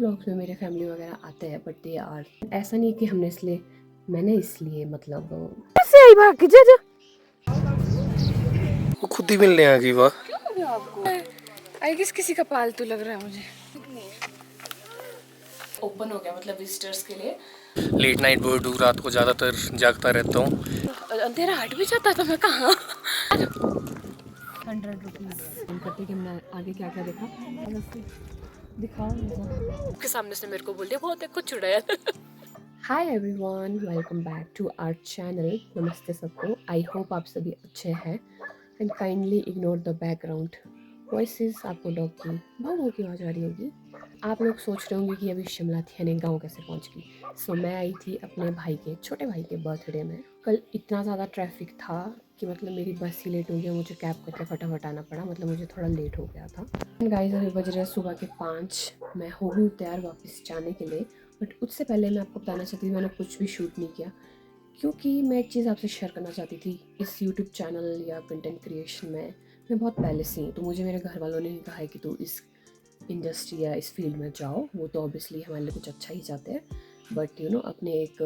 Vlogs में मेरे family वगैरह आते हैं, बट दे आर ऐसा नहीं कि मैंने इसलिए मतलब कैसे आई भाग के जा जा। वो खुद ही मिलने आ गई। वाह, क्या हो गया आपको? आई गेस किसी का पालतू लग रहा है मुझे। ओपन हो गया मतलब विजिटर्स के लिए। लेट नाइट बर्ड हूँ, रात को ज़्यादातर जागता रहता हूँ। अंधेरा हट भी जाता तो मैं कहाँ। 100 रुपीज़ करते कि हमने आगे क्या क्या देखा दिखाओ के सामने से मेरे को बोल दिया बहुत कुछ चुड़ैल। Hi everyone, welcome back to our channel. नमस्ते सबको, आई होप आप सभी अच्छे हैं and kindly ignore the background voices. आपको डॉग की भाव की आवाज़ आ रही होगी। आप लोग सोच रहे होंगे कि अभी शिमला थी यानी गाँव कैसे पहुंच गई। सो मैं आई थी अपने छोटे भाई के बर्थडे में। कल इतना ज़्यादा ट्रैफिक था कि मतलब मेरी बस ही लेट हो गई, मुझे कैब करके फटाफट आना पड़ा, मतलब मुझे थोड़ा लेट हो गया था। गाइस अभी बज रहे हैं सुबह के 5। मैं हो गई तैयार वापस जाने के लिए, बट उससे पहले मैं आपको बताना चाहती थी मैंने कुछ भी शूट नहीं किया, क्योंकि मैं एक चीज़ आपसे शेयर करना चाहती थी। इस यूट्यूब चैनल या कंटेंट क्रिएशन में मैं बहुत पहले से ही, तो मुझे मेरे घर वालों ने ही कहा है कि तू इस इंडस्ट्री या इस फील्ड में जाओ। वो तो ऑब्वियसली हमारे लिए कुछ अच्छा ही चाहते हैं, बट यू नो अपने एक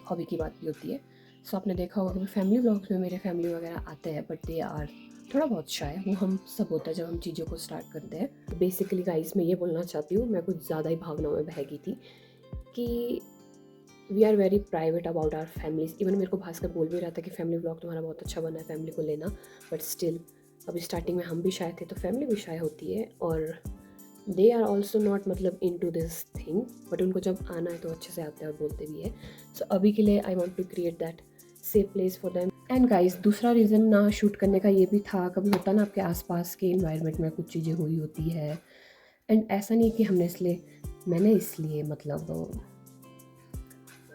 हॉबी की बात भी होती है। सो आपने देखा होगा कि फैमिली व्लॉग्स में मेरे फैमिली वगैरह आते हैं, बट दे आर थोड़ा बहुत शाय। वो हम सब होता है जब हम चीज़ों को स्टार्ट करते हैं। तो बेसिकली गाइस मैं ये बोलना चाहती हूँ, मैं कुछ ज़्यादा ही भावनाओं में बह गई थी कि we are very private about our families. Even मेरे को भास्कर बोल भी रहा था कि फैमिली व्लॉग तुम्हारा बहुत अच्छा बना है, फैमिली को लेना, बट स्टिल अभी स्टार्टिंग में हम भी शाय थे तो फैमिली भी शाय होती है। और दे आर ऑल्सो नॉट मतलब इन टू दिस थिंग, बट उनको जब आना है तो अच्छे से आते हैं और बोलते भी है। सो अभी के लिए I want to create that safe place for them. And guys दूसरा रीज़न ना शूट करने का ये भी था, कभी होता ना आपके आसपास के इन्वायरमेंट में कुछ चीज़ें हुई होती है, एंड ऐसा नहीं कि मैंने इसलिए मतलब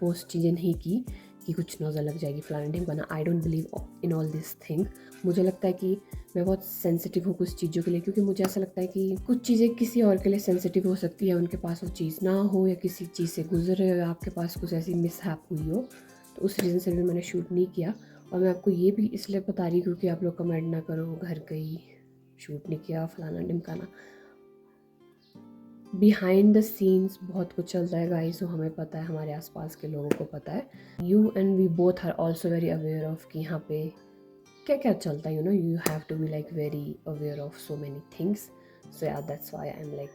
पोस्ट चीज़ें नहीं की कि कुछ नज़र लग जाएगी फलाना ढिमकाना। I don't believe in all this thing. मुझे लगता है कि मैं बहुत सेंसिटिव हूँ कुछ चीज़ों के लिए, क्योंकि मुझे ऐसा लगता है कि कुछ चीज़ें किसी और के लिए सेंसिटिव हो सकती है, उनके पास वो चीज़ ना हो या किसी चीज़ से गुजरे हो या आपके पास कुछ ऐसी मिसहैप हुई हो, तो उस रीज़न से भी मैंने शूट नहीं किया। और मैं आपको ये भी इसलिए बता रही हूँ क्योंकि आप लोग कमेंट ना करो घर गई शूट नहीं किया फलाना ढिमकाना। बिहाइंड द सीन्स बहुत कुछ चलता है गाइस, वो हमें पता है, हमारे आसपास के लोगों को पता है। You and we both are also very aware of कि यहाँ पे क्या क्या चलता है। You know you have to be like very aware of so many things. So yeah that's why I am like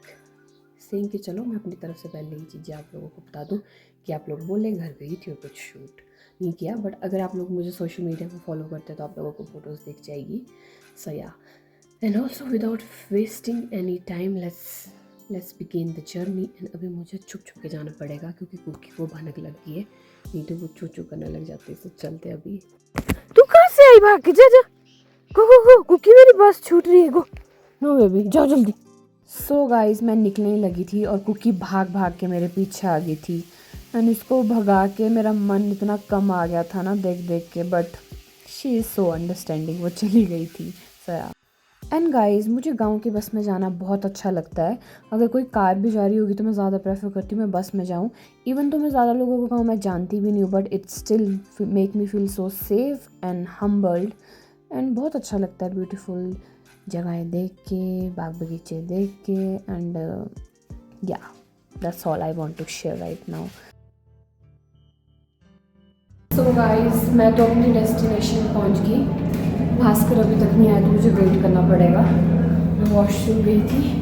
saying कि चलो मैं अपनी तरफ से पहले ही चीज़ें आप लोगों को बता दूँ कि आप लोग बोले घर गई थी और कुछ शूट नहीं किया। बट अगर आप लोग मुझे सोशल मीडिया पर फॉलो करते हैं तो आप लोगों को फ़ोटोज़ दिख जाएगी। सो या and also without wasting any time let's begin the journey. And अभी मुझे छुप छुप के जाना पड़ेगा क्योंकि कुकी को भनक लग गई है, नहीं तो वो चू चू करने लग जाती है। तो चलते अभी। तू कहाँ से आई भाग के जा जा। गो कुकी मेरी बस छूट रही है। गो नो बेबी जाओ जल्दी। सो गाइस मैं निकलने लगी थी और कुकी भाग भाग के मेरे पीछे आ गई थी, एंड इसको भगा के मेरा मन इतना कम आ गया था ना देख देख के, but she is so understanding, वो चली गई थी। सया एंड गाइस मुझे गांव की बस में जाना बहुत अच्छा लगता है। अगर कोई कार भी जा रही होगी तो मैं ज़्यादा प्रेफर करती हूँ मैं बस में जाऊँ। इवन तो मैं ज़्यादा लोगों को गाँव मैं जानती भी नहीं हूँ, but it still make me feel so safe and humbled. And बहुत अच्छा लगता है ब्यूटीफुल जगहें देख के, बाग बगीचे देख के, and yeah that's all I want to share right now. So guys मैं तो अपनी डेस्टिनेशन पहुंच गई। भास्कर अभी तक नहीं आया तो मुझे वेट करना पड़ेगा। मैं वॉशरूम गई थी।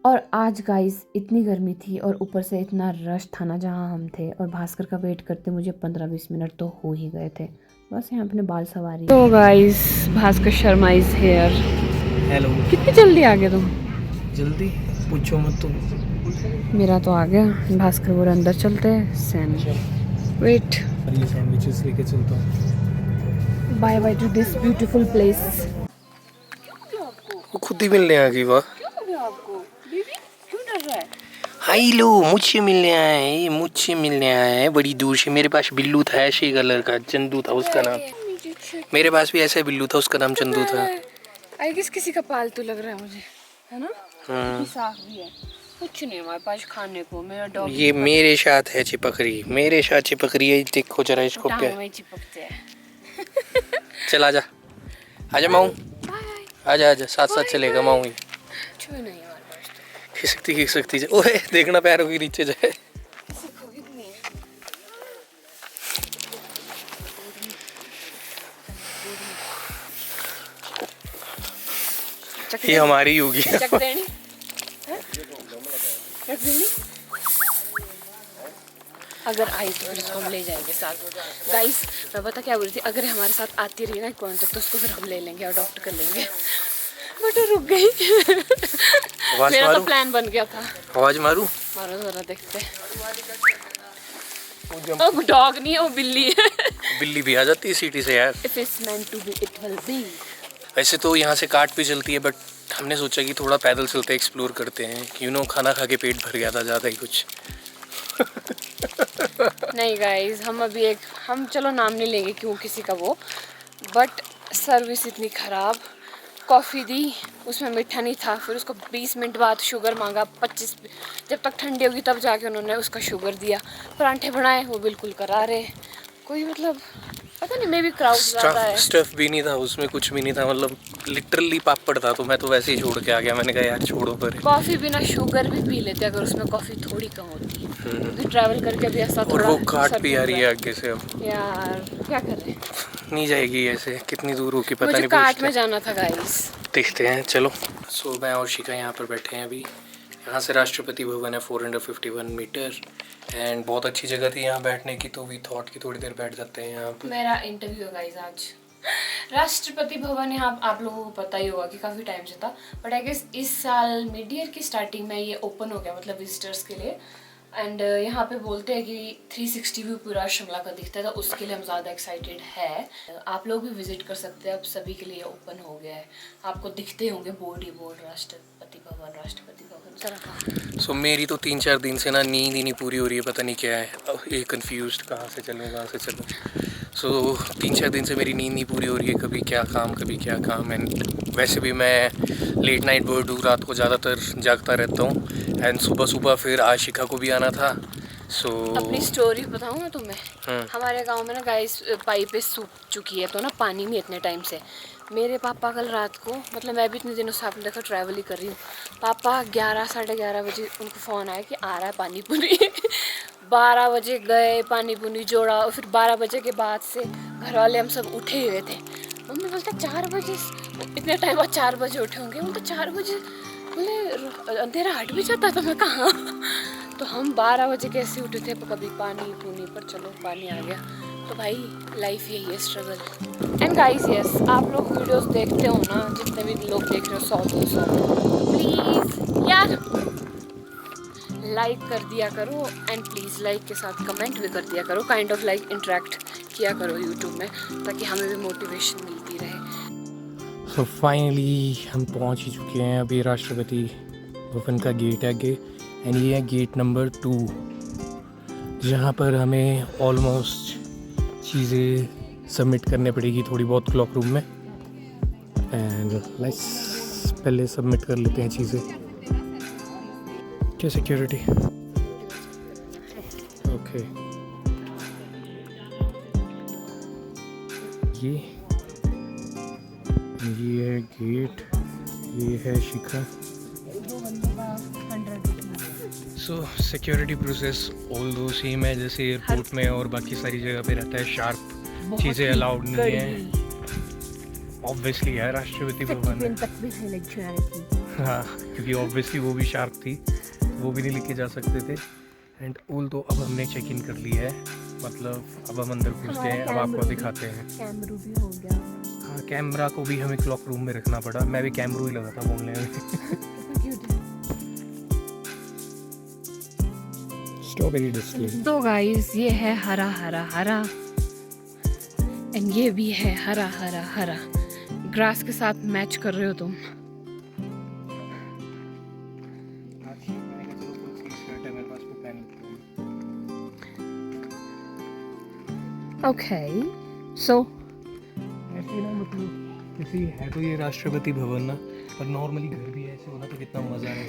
और आज गाइस इतनी गर्मी थी और ऊपर से इतना रश था ना जहाँ हम थे, और भास्कर का वेट करते मुझे 15-20 मिनट तो हो ही गए थे। बस यहाँ अपने बाल सवारी। तो guys Bhaskar Sharma is here. Hello. कितनी जल्दी आ गए तुम? जल्दी पूछो मत तुम। मेरा तो आ गया। भास्कर बोले अंदर चलते हैं। सैन वेट ये सैंडविचेस लेके चलता हूँ। Bye bye to this beautiful place. वो खुद ही मिलने आ गई। वाह, क्या हो गया आपको? बेबी क्यों डर रहा है? हाई लो, मुझसे मिलने आया है, ये मुझसे मिलने आया है बड़ी दूर से। मेरे पास बिल्लू था ऐसे कलर का, चंदू था उसका नाम। मेरे पास भी ऐसा बिल्लू था, उसका नाम चंदू था। आई गेस किसी का पालतू लग रहा है मुझे, है ना? हाँ। साफ भी है, कुछ नहीं हमारे पास खाने को। मेरा डॉग ये मेरे साथ है चिपक रही, मेरे साथ चिपक रही है। देखो जरा इसको, क्या चिपकते हैं। चल आजा आजा माऊ, आजा आजा, साथ साथ चलेगा माऊ। ये छू नहीं हमारे पास खिसकती खिसकती ओए देखना पैरों के नीचे जाए। तो ये हमारी होगी। चक देनी रख देनी। अगर आई तो फिर उसको हम ले जाएंगे साथ। गाइस मैं पता क्या बोल रही थी, अगर हमारे साथ आती रही ना कॉन्टेक्ट तो उसको फिर हम ले लेंगे, अडॉप्ट कर लेंगे। बट वो रुक गई। मेरा तो प्लान बन गया था। आवाज मारू? मारो जरा देखते हैं। वो डॉग नहीं है, वो बिल्ली है। बिल्ली भी आ जाती है सिटी से यार। If it's meant to be, it will be. वैसे तो यहाँ से कार्ट भी चलती है, बट हमने सोचा कि थोड़ा पैदल चलते एक्सप्लोर करते हैं। यू नो खाना खा के पेट भर गया था ज़्यादा ही कुछ। नहीं गाइस, हम चलो नाम नहीं लेंगे क्यों किसी का वो, बट सर्विस इतनी ख़राब। कॉफ़ी दी, उसमें मीठा नहीं था, फिर उसको 20 मिनट बाद शुगर मांगा, 25 जब तक ठंडी होगी तब जाके उन्होंने उसका शुगर दिया। परांठे बनाए वो बिल्कुल करारे, कोई मतलब पता नहीं, मे भी क्राउड ज़्यादा है। स्टफ भी नहीं था उसमें, कुछ भी नहीं था, मतलब लिटरली पापड़ था। तो मैं तो वैसे ही छोड़ के आ गया, मैंने कहा यार छोड़ो पर। कॉफ़ी बिना शुगर भी पी लेते अगर उसमें कॉफ़ी थोड़ी कम होती है। क्योंकि ट्रैवल करके भी ऐसा और थोड़ा वो कार्ट सर भी आ रही है घूम आगे से। अब रहा है। यार क्या कर रहे हैं, नहीं जाएगी ऐसे, कितनी दूर होगी पता मुझे नहीं। कार्ट पूछते में जाना था गाइस। देखते हैं चलो। सो मैं और शिखा यहाँ पर बैठे हैं अभी। यहाँ से राष्ट्रपति भवन है 451 मीटर, एंड बहुत अच्छी जगह थी यहाँ बैठने की, तो वी थॉट कि थोड़ी देर बैठ जाते हैं यहाँ पर। मेरा इंटरव्यू है गाइस आज। राष्ट्रपति भवन यहाँ आप लोगों को पता ही होगा कि काफ़ी टाइम से था, बट आई गेस इस साल मिड ईयर की स्टार्टिंग में ये ओपन हो गया, मतलब विजिटर्स के लिए। एंड यहाँ पे बोलते हैं कि 360 व्यू पूरा शिमला का दिखता है, तो उसके लिए हम ज़्यादा एक्साइटेड है। आप लोग भी विजिट कर सकते हैं, अब सभी के लिए ओपन हो गया है। आपको दिखते होंगे बोर्ड ही बोर्ड, राष्ट्रपति भवन राष्ट्रपति भवन। सो मेरी तो 3-4 दिन से ना नींद ही नहीं पूरी हो रही है, पता नहीं क्या है। ये कन्फ्यूज कहाँ से चलूँ कहाँ से चलूँ। सो 3-4 दिन से मेरी नींद नहीं पूरी हो रही है, कभी क्या काम कभी क्या काम। एंड वैसे भी मैं लेट नाइट बर्ड हूँ, रात को ज़्यादातर जागता रहता हूँ। एंड सुबह सुबह फिर आशिका को भी आना था। सो अपनी स्टोरी बताऊँ मैं तुम्हें। हमारे गांव में ना गाइस पाइपें सूख चुकी है, तो ना पानी नहीं इतने टाइम से। मेरे पापा कल रात को, मतलब मैं भी इतने दिनों से आपने देखा ट्रैवल ही कर रही हूँ, पापा 11 साढ़े 11 बजे उनको फ़ोन आया कि आ रहा है पानी पुनी। 12 बजे गए, पानी पुनी जोड़ा, और फिर 12 बजे के बाद से घर वाले हम सब उठे हुए थे। मम्मी बोलते 4 बजे, इतने टाइम बाद 4 बजे उठे होंगे। बोलते 4 बजे, बोले अंधेरा हट भी जाता, तो मैं कहाँ। तो हम 12 बजे कैसे उठे थे, कभी पानी पुनी, पर चलो पानी आ गया। तो भाई लाइफ यही है, स्ट्रगल। एंड गाइस यस, आप लोग वीडियोस देखते हो ना, जितने भी लोग देख रहे हो 100-200, प्लीज़ यार लाइक कर दिया करो, एंड प्लीज़ लाइक के साथ कमेंट भी कर दिया करो, काइंड ऑफ लाइक इंटरेक्ट किया करो यूट्यूब में, ताकि हमें भी मोटिवेशन मिलती रहे। सो फाइनली हम पहुंच ही चुके हैं। अभी राष्ट्रपति भवन का गेट है आगे, एंड ये है गेट नंबर 2, जहाँ पर हमें ऑलमोस्ट चीज़ें सबमिट करने पड़ेगी थोड़ी बहुत क्लॉक रूम में। एंड लेट्स पहले सबमिट कर लेते हैं चीज़ें। क्या सिक्योरिटी? ओके, ये है गेट, ये है शिखा। सो सिक्योरिटी प्रोसेस ऑल दो सेम है जैसे एयरपोर्ट में और बाकी सारी जगह पे रहता है। शार्प चीज़ें अलाउड नहीं है, ऑब्वियसली है राष्ट्रपति भवन है। हाँ, क्योंकि ऑब्वियसली वो भी शार्प थी, वो भी नहीं लेके जा सकते थे। एंड ऑल तो अब हमने चेक इन कर लिया है, मतलब अब हम अंदर घुसते हैं, अब आपको दिखाते हैं। कैमरू भी हो गया। हाँ, कैमरा को भी हमें क्लॉक रूम में रखना पड़ा, मैं भी कैमरू ही लगा था बोलने में। Strawberry display. तो गाइस ये है हरा हरा हरा, एंड ये भी है हरा हरा हरा। ग्रास के साथ मैच कर रहे हो तुम। ओके सो ऐसे ना, मतलब किसी है तो ये राष्ट्रपति भवन ना, पर नॉर्मली घर भी ऐसे होना तो कितना मज़ा है।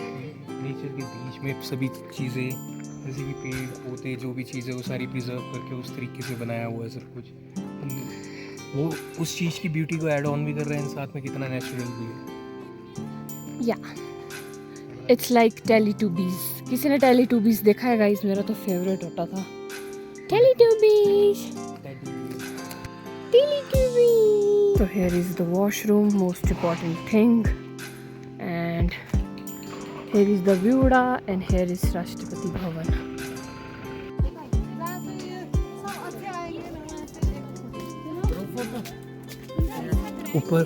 नेचर के बीच में सभी चीज़ें, जैसे कि पेड़ पौधे जो भी चीज़ें वो सारी प्रिजर्व करके उस तरीके से बनाया हुआ है सब कुछ। वो उस चीज़ की ब्यूटी को ऐड ऑन भी कर रहे हैं, साथ में कितना नेचुरल भी है। या इट्स लाइक टेलीटूबीज। किसी ने टेलीटूबीज देखा है गाइस? मेरा तो फेवरेट होता था टेलीटूबीज। टेलीटूबीज। So here is the washroom, most important thing, and here is the Vyuda, and here is Rashtrapati Bhavan. ऊपर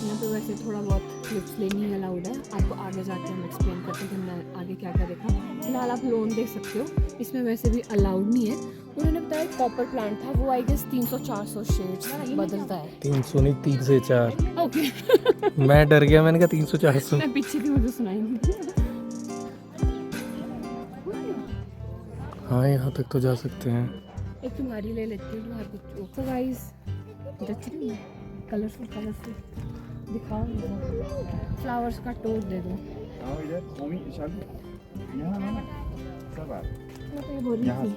यहाँ पे वैसे थोड़ा बहुत क्लिप्स लेनी अलाउड है, आपको आगे जाके हम एक्सप्लेन करते हैं कि हमने आगे क्या क्या देखा। फिलहाल आप लोन देख सकते हो, इसमें वैसे भी अलाउड नहीं है। उन्होंने बताया कॉपर प्लांट था, वो आई गेस 300-400 शेड्स बदलता है। 300 नहीं 3 से 4। ओके मैं डर गया, मैंने कहा 300-400। मैं पीछे थी, मुझे सुनाई नहीं। हाँ यहाँ तक तो जा सकते हैं। एक तुम्हारी ले लेती हूँ, तुम्हारी कुछ तो गाइस जच रही है, कलरफुल कलरफुल दिखाओ मुझे। फ्लावर्स का टोर दे दो। मैं तो ये बोल रही थी।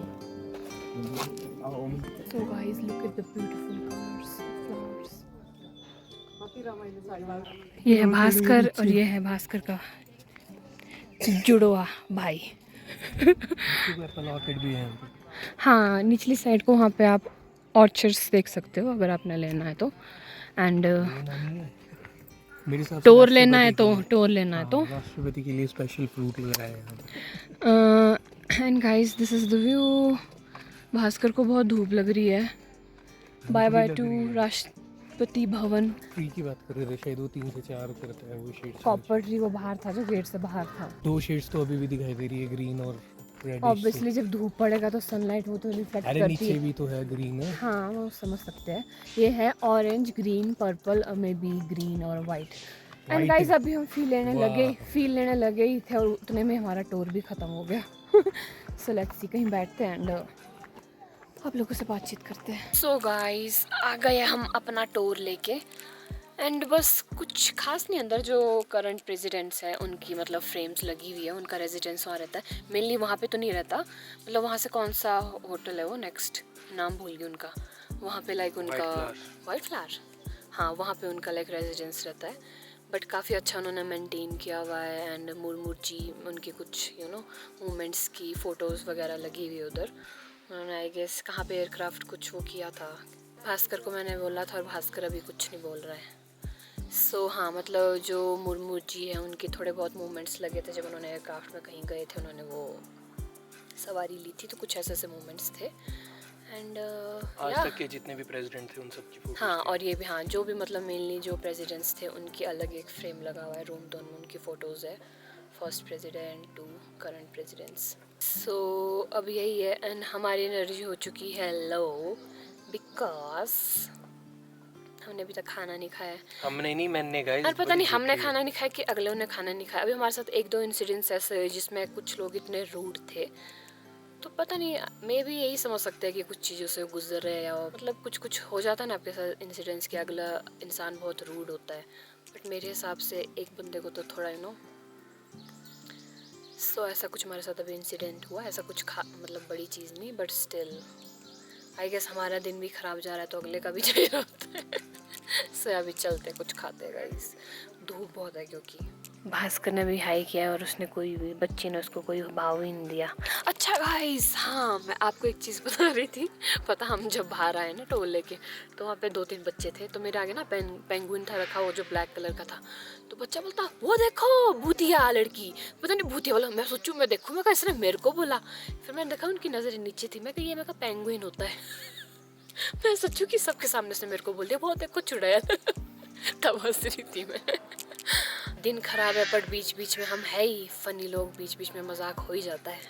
So guys, look at the beautiful colors, flowers. ये है भास्कर और ये है भास्कर का जुड़वा भाई। ऑर्किड भी है। हाँ, निचली साइड को वहाँ पे आप ऑर्चर्ड्स देख सकते हो अगर आपने लेना है तो। एंड मेरे हिसाब से टोर लेना है तो टोर लेना है तो। राष्ट्रपति के लिए स्पेशल फ्रूट लग रहा है यहाँ पे। And guys this is the view. Bhaskar को बहुत धूप लग रही है। Bye bye to Rashtrapati Bhavan. Tree की बात कर रहे थे, शायद वो 3 से 4 करता है वो शेड। कॉपर ट्री वो बाहर था, जो गेट से बाहर था। 2 शेड्स तो अभी भी दिखाई दे रही है, ग्रीन और रेड। ऑब्वियसली जब धूप पड़ेगा तो सनलाइट वो तो रिफ्लेक्ट अरे करती नीचे है। भी तो है ग्रीन है। हाँ वो समझ सकते हैं। ये है ऑरेंज, ग्रीन, पर्पल और मे बी ग्रीन और वाइट। एंड White गाइस है। अभी हम फील लेने लगे ही थे और उतने में हमारा टूर भी ख़त्म हो गया। सो लेट्स सी, कहीं बैठते हैं एंड आप लोगों से बातचीत करते हैं। सो गाइस आ गए हम अपना टूर लेके एंड बस कुछ खास नहीं, अंदर जो करंट प्रेसिडेंट्स हैं उनकी मतलब फ्रेम्स लगी हुई है, उनका रेजिडेंस वहाँ रहता है। मेनली वहाँ पे तो नहीं रहता, मतलब वहाँ से कौन सा होटल है वो, नेक्स्ट नाम भूल गई उनका, वहाँ पे लाइक उनका वाइट फ्लावर, हाँ वहाँ पे उनका लाइक रेजिडेंस रहता है। बट काफ़ी अच्छा उन्होंने मेंटेन किया हुआ है एंड मुर्मू जी उनकी कुछ मूवमेंट्स की फ़ोटोज़ वगैरह लगी हुई है उधर। उन्होंने आई गेस कहाँ पे एयरक्राफ्ट कुछ वो किया था। भास्कर को मैंने बोला था और भास्कर अभी कुछ नहीं बोल रहा है। सो हाँ मतलब जो मुर्मू जी हैं उनके थोड़े बहुत मूवमेंट्स लगे थे जब उन्होंने एयरक्राफ्ट में कहीं गए थे, उन्होंने वो सवारी ली थी, तो कुछ ऐसे ऐसे मूवमेंट्स थे। एंड आज तक के जितने भी प्रेसिडेंट थे उन सब की फोटोज। हाँ और ये भी, हाँ जो भी मतलब मेनली जो प्रेसिडेंट्स थे उनकी अलग एक फ्रेम लगा हुआ है रूम, तो उनमें उनकी फ़ोटोज़ है, first president to current presidents. So अब यही है एंड हमारी एनर्जी हो चुकी है लो बिकॉज हमने अभी तक खाना नहीं खाया। हमने नहीं, मैंने गाइस। और पता नहीं हमने खाना नहीं खाया कि अगलों ने खाना नहीं खाया। अभी हमारे साथ 1-2 इंसिडेंट्स ऐसे हुए जिसमें कुछ लोग इतने रूड थे, तो पता नहीं, मैं भी यही समझ सकते हैं कि कुछ चीज़ों से गुजर रहे हैं या मतलब कुछ कुछ हो जाता है ना आपके साथ इंसिडेंट्स कि अगला इंसान बहुत रूड होता है। बट मेरे हिसाब से एक बंदे को तो थोड़ा सो ऐसा कुछ हमारे साथ अभी इंसिडेंट हुआ, ऐसा कुछ मतलब बड़ी चीज़ नहीं, बट स्टिल आई गेस हमारा दिन भी ख़राब जा रहा है तो अगले का भी चाहिए होता है। सो अभी चलते कुछ खाते गाइस, धूप बहुत है क्योंकि। भास्कर ने भी हाई किया और उसने कोई भी बच्ची ने उसको कोई भाव ही नहीं दिया। अच्छा गाइस, हाँ मैं आपको एक चीज़ बता रही थी। पता हम जब बाहर आए ना टोल लेके, तो वहाँ पे 2-3 बच्चे थे, तो मेरे आगे ना पेंगुइन था रखा, वो जो ब्लैक कलर का था। तो बच्चा बोलता वो देखो भूतिया लड़की, पता नहीं भूतिया वाला। मैं सोचूं मैं देखूँ, मैं कहा इसने मेरे को बोला। फिर मैंने देखा उनकी नज़र नीचे थी, मैं कहा ये मैं कहा पेंगुइन होता है। मैं सोचूं कि सबके सामने उसने मेरे को बोल दिया वो देखो चुड़ैल। तब हंस रही थी मैं। दिन खराब है पर बीच बीच में हम है ही फनी लोग, बीच बीच में मजाक हो ही जाता है।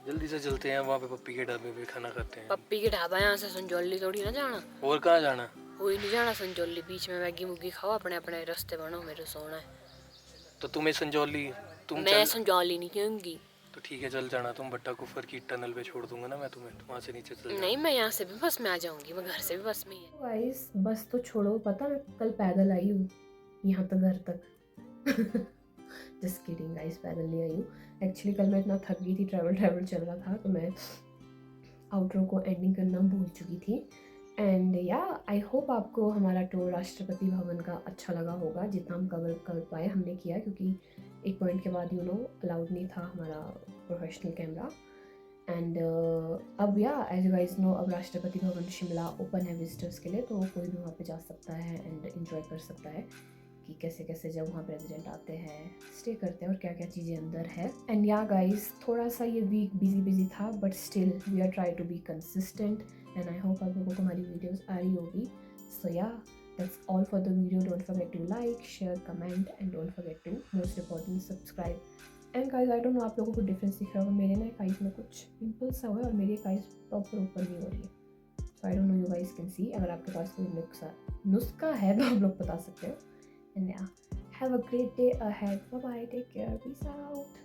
जल्दी से चलते हैं, वहाँ पे पप्पी के ढाबे पे खाना खाते हैं। पप्पी के ढाबा यहाँ से संजौली थोड़ी ना जाना, और कहाँ जाना? कोई नहीं जाना संजौली। बीच में मैगी मुगी खाओ, अपने अपने रास्ते बनो, मेरे सोना है। तो तुम्हें संजौली, मैं संजौली नहीं कहूँगी। तो ठीक है चल जाना, तुम भट्टा कुफर की टनल पे छोड़ दूंगा ना मैं तुम्हें, वहाँ से नीचे चल जाना। नहीं मैं यहाँ से भी बस में आ जाऊंगी, मैं घर से भी बस में ही है। गाइस बस तो छोड़ो, पता मैं कल पैदल आई हूँ यहाँ तक, घर तक। जस्ट किडिंग गाइस, पैदल नहीं आई हूँ। एक्चुअली कल मैं इतना थक गई थी, ट्रैवल चल रहा था, तो मैं आउटरो को एंडिंग करना भूल चुकी थी। एंड या आई होप आपको हमारा टूर राष्ट्रपति भवन का अच्छा लगा होगा, जितना हम कवर कर पाए हमने किया, क्योंकि एक पॉइंट के बाद अलाउड नहीं था हमारा प्रोफेशनल कैमरा। एंड अब या एज यू गाइज नो, अब राष्ट्रपति भवन शिमला ओपन है विजिटर्स के लिए, तो कोई भी वहाँ पे जा सकता है एंड इन्जॉय कर सकता है कि कैसे कैसे जब वहाँ प्रेसिडेंट आते हैं, स्टे करते हैं और क्या क्या चीज़ें अंदर है। एंड या गाइज थोड़ा सा ये वीक बिजी था, but still we are try to be consistent and I hope आप लोगों को हमारी वीडियोस आ रही होगी। So yeah that's all for the video. Don't forget to like, share, comment and don't forget to most important subscribe. And guys I don't know आप लोगों को difference दिख रहा होगा, मेरे ना आइज में कुछ पिंपल्स हुआ है और मेरी आइज प्रॉपर ऊपर नहीं हो रही है। So I don't know you guys can see, अगर आपके पास कोई नुस्खा है तो आप लोग बता सकते हो। And yeah, have a great day ahead. Bye bye, take care, peace out.